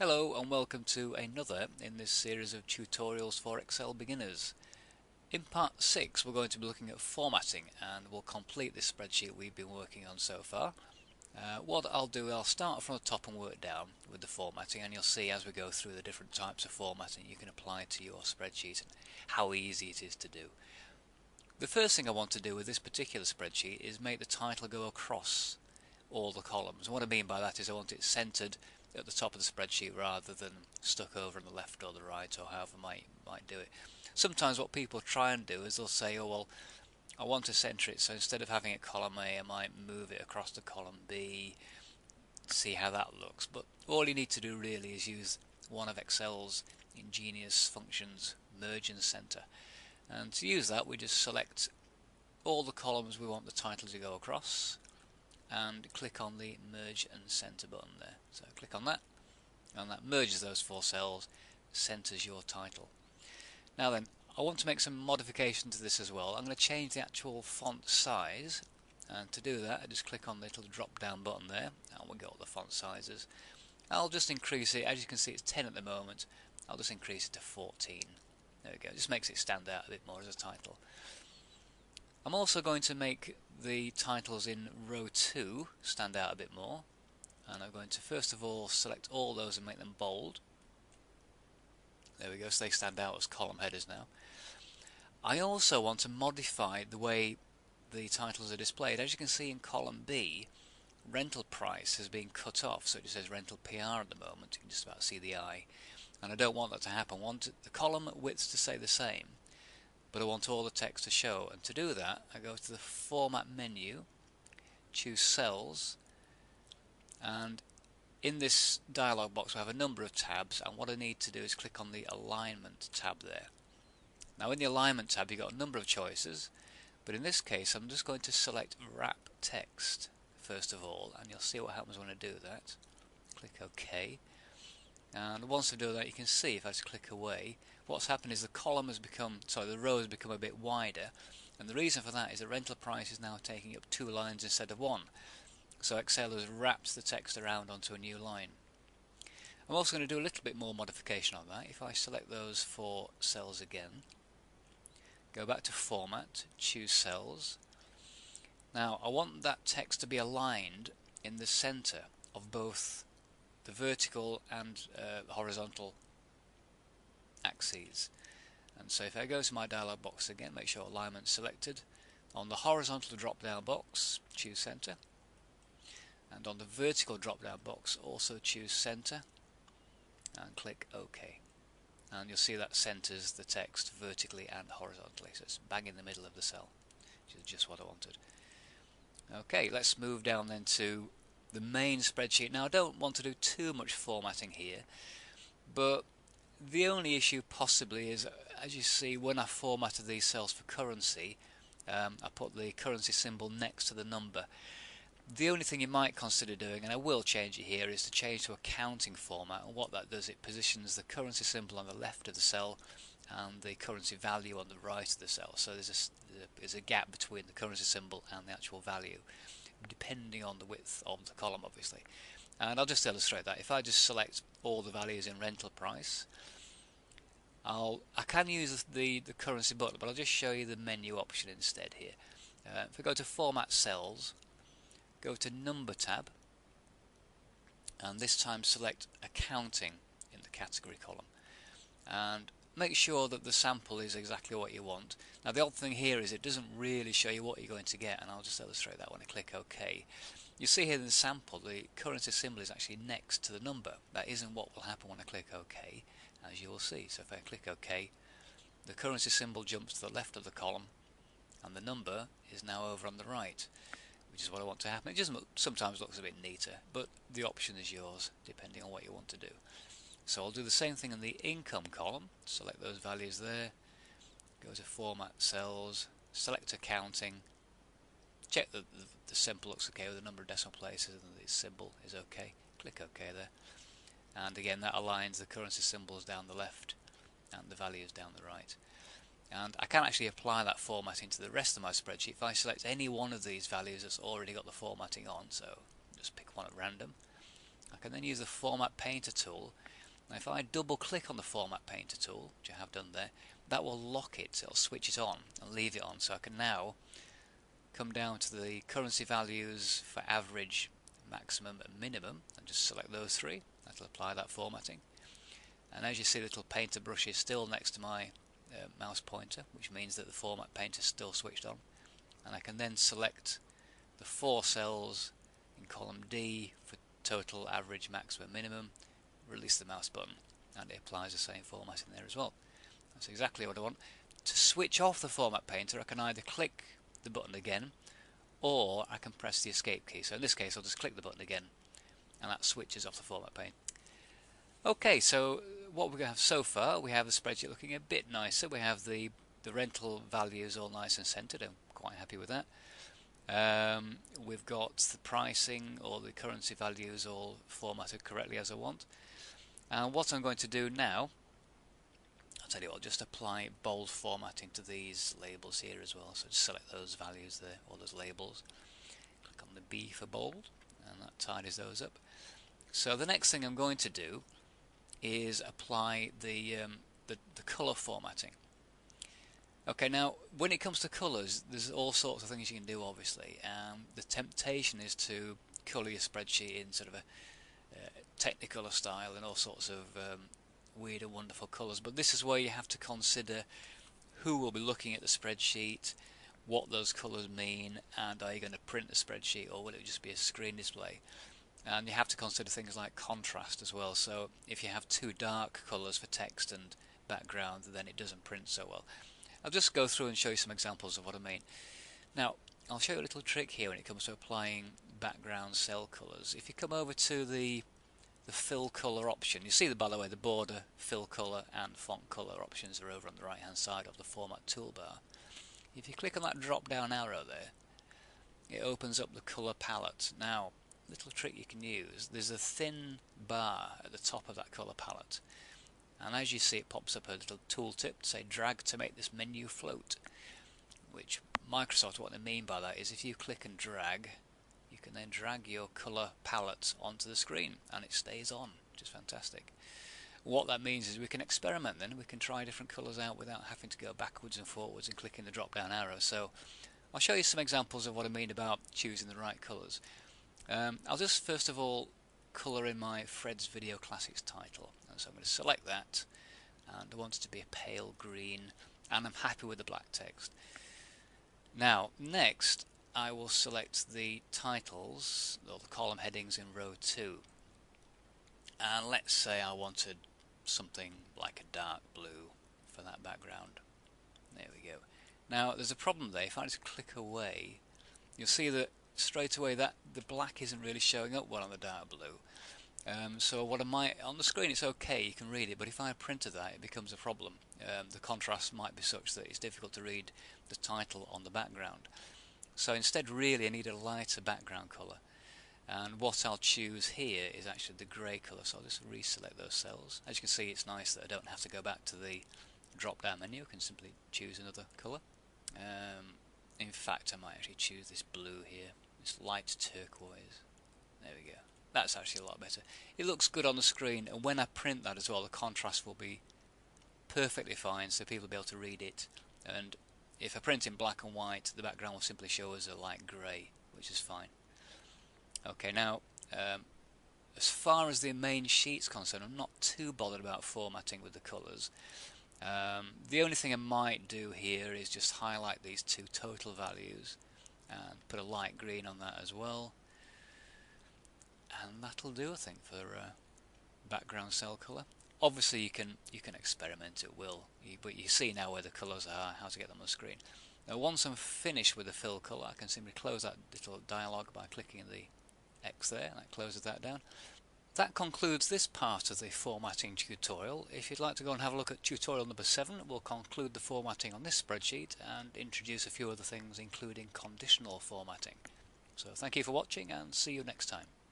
Hello and welcome to another in this series of tutorials for Excel beginners. In part 6 we're going to be looking at formatting and we'll complete this spreadsheet we've been working on so far. What I'll do, I'll start from the top and work down with the formatting, and you'll see as we go through the different types of formatting you can apply to your spreadsheet and how easy it is to do. The first thing I want to do with this particular spreadsheet is make the title go across all the columns. What I mean by that is I want it centered at the top of the spreadsheet rather than stuck over on the left or the right, or however might do it. Sometimes what people try and do is they'll say, oh well, I want to center it, so instead of having a column A I might move it across to column B, see how that looks. But all you need to do really is use one of Excel's ingenious functions, merge and center. And to use that we just select all the columns we want the title to go across and click on the merge and center button there. So click on that and that merges those four cells, centers your title. Now then, I want to make some modification to this as well. I'm going to change the actual font size, and to do that I just click on the little drop down button there and we'll get all the font sizes. I'll just increase it. As you can see it's 10 at the moment. I'll just increase it to 14. There we go, it just makes it stand out a bit more as a title. I'm also going to make the titles in row 2 stand out a bit more, and I'm going to first of all select all those and make them bold. There we go, so they stand out as column headers now. I also want to modify the way the titles are displayed. As you can see in column B, rental price has been cut off, so it just says rental PR at the moment. You can just about see the I, and I don't want that to happen. I want the column widths to stay the same, but I want all the text to show, and to do that I go to the format menu, choose cells, and in this dialog box we have a number of tabs, and what I need to do is click on the alignment tab there. Now in the alignment tab you've got a number of choices, but in this case I'm just going to select wrap text first of all, and you'll see what happens when I do that. Click OK, and once I do that you can see if I just click away, what's happened is the row has become a bit wider, and the reason for that is the rental price is now taking up 2 lines instead of 1. So Excel has wrapped the text around onto a new line. I'm also going to do a little bit more modification on that. If I select those 4 cells again, go back to format, choose cells. Now I want that text to be aligned in the center of both the vertical and horizontal axes. And so if I go to my dialog box again, make sure alignment selected. On the horizontal drop down box, choose center, and on the vertical drop down box also choose center and click OK, and you'll see that centers the text vertically and horizontally, so it's bang in the middle of the cell, which is just what I wanted. Okay, let's move down then to the main spreadsheet. Now I don't want to do too much formatting here, but the only issue possibly is, as you see, when I formatted these cells for currency, I put the currency symbol next to the number. The only thing you might consider doing, and I will change it here, is to change to accounting format, and what that does, it positions the currency symbol on the left of the cell and the currency value on the right of the cell, so there's a gap between the currency symbol and the actual value, depending on the width of the column obviously. And I'll just illustrate that. If I just select all the values in rental price, I can use the currency button, but I'll just show you the menu option instead here. If we go to format cells, go to number tab, and this time select accounting in the category column, and make sure that the sample is exactly what you want. Now the odd thing here is it doesn't really show you what you're going to get, and I'll just illustrate that when I click OK. You see here in the sample the currency symbol is actually next to the number. That isn't what will happen when I click OK, as you will see. So if I click OK, the currency symbol jumps to the left of the column and the number is now over on the right, which is what I want to happen. It just sometimes looks a bit neater, but the option is yours depending on what you want to do. So I'll do the same thing in the income column, select those values there, go to format cells, select accounting, check that the symbol looks okay with the number of decimal places and the symbol is okay, click OK there, and again that aligns the currency symbols down the left and the values down the right. And I can actually apply that formatting to the rest of my spreadsheet. If I select any one of these values that's already got the formatting on, so just pick one at random, I can then use the Format Painter tool Now if I double click on the Format Painter tool, which I have done there, that will lock it, it'll switch it on and leave it on, so I can now come down to the currency values for average, maximum and minimum and just select those three. That'll apply that formatting. And as you see, the little painter brush is still next to my mouse pointer, which means that the Format Painter is still switched on. And I can then select the 4 cells in column D for total, average, maximum, minimum, release the mouse button, and it applies the same format in there as well. That's exactly what I want. To switch off the Format Painter, I can either click the button again, or I can press the escape key. So in this case I'll just click the button again, and that switches off the Format Painter. Okay, so what we're going to have so far, we have the spreadsheet looking a bit nicer. We have the rental values all nice and centered. I'm quite happy with that. We've got the pricing or the currency values all formatted correctly as I want. And what I'm going to do now, I'll tell you what, just apply bold formatting to these labels here as well. So just select those values there, or those labels. Click on the B for bold, and that tidies those up. So the next thing I'm going to do is apply the color formatting. Okay, now when it comes to colors, there's all sorts of things you can do, obviously. The temptation is to color your spreadsheet in sort of a Technicolor style and all sorts of weird and wonderful colors, but this is where you have to consider who will be looking at the spreadsheet, what those colors mean, and are you going to print the spreadsheet or will it just be a screen display? And you have to consider things like contrast as well. So if you have too dark colors for text and background, then it doesn't print so well. I'll just go through and show you some examples of what I mean. Now I'll show you a little trick here when it comes to applying background cell colors. If you come over to the fill color option, you see, by the way, the border, fill color and font color options are over on the right hand side of the format toolbar. If you click on that drop down arrow there, it opens up the color palette. Now, little trick you can use, there's a thin bar at the top of that color palette, and as you see, it pops up a little tooltip to say drag to make this menu float, which Microsoft, what they mean by that is if you click and drag, you can then drag your colour palette onto the screen and it stays on, which is fantastic. What that means is we can experiment then, we can try different colours out without having to go backwards and forwards and clicking the drop down arrow. So I'll show you some examples of what I mean about choosing the right colours. I'll just first of all colour in my Fred's Video Classics title, and so I'm going to select that, and I want it to be a pale green, and I'm happy with the black text. Now next I will select the titles, or the column headings in row 2, and let's say I wanted something like a dark blue for that background. There we go. Now there's a problem there. If I just click away, you'll see that straight away that the black isn't really showing up well on the dark blue. So what I might, on the screen it's okay, you can read it, but if I printed that it becomes a problem. The contrast might be such that it's difficult to read the title on the background. So instead really I need a lighter background colour, and what I'll choose here is actually the grey colour, so I'll just reselect those cells. As you can see, it's nice that I don't have to go back to the drop down menu, I can simply choose another colour. In fact I might actually choose this blue here, this light turquoise. There we go. That's actually a lot better. It looks good on the screen, and when I print that as well, the contrast will be perfectly fine, so people will be able to read it. And if I print in black and white, the background will simply show as a light grey, which is fine. Okay, now as far as the main sheet's concerned, I'm not too bothered about formatting with the colours. The only thing I might do here is just highlight these 2 total values and put a light green on that as well, and that'll do, I think, for background cell colour. Obviously you can experiment, it will, but you see now where the colours are, how to get them on the screen. Now once I'm finished with the fill colour, I can simply close that little dialog by clicking the X there, and that closes that down. That concludes this part of the formatting tutorial. If you'd like to go and have a look at tutorial number 7, we'll conclude the formatting on this spreadsheet and introduce a few other things, including conditional formatting. So thank you for watching, and see you next time.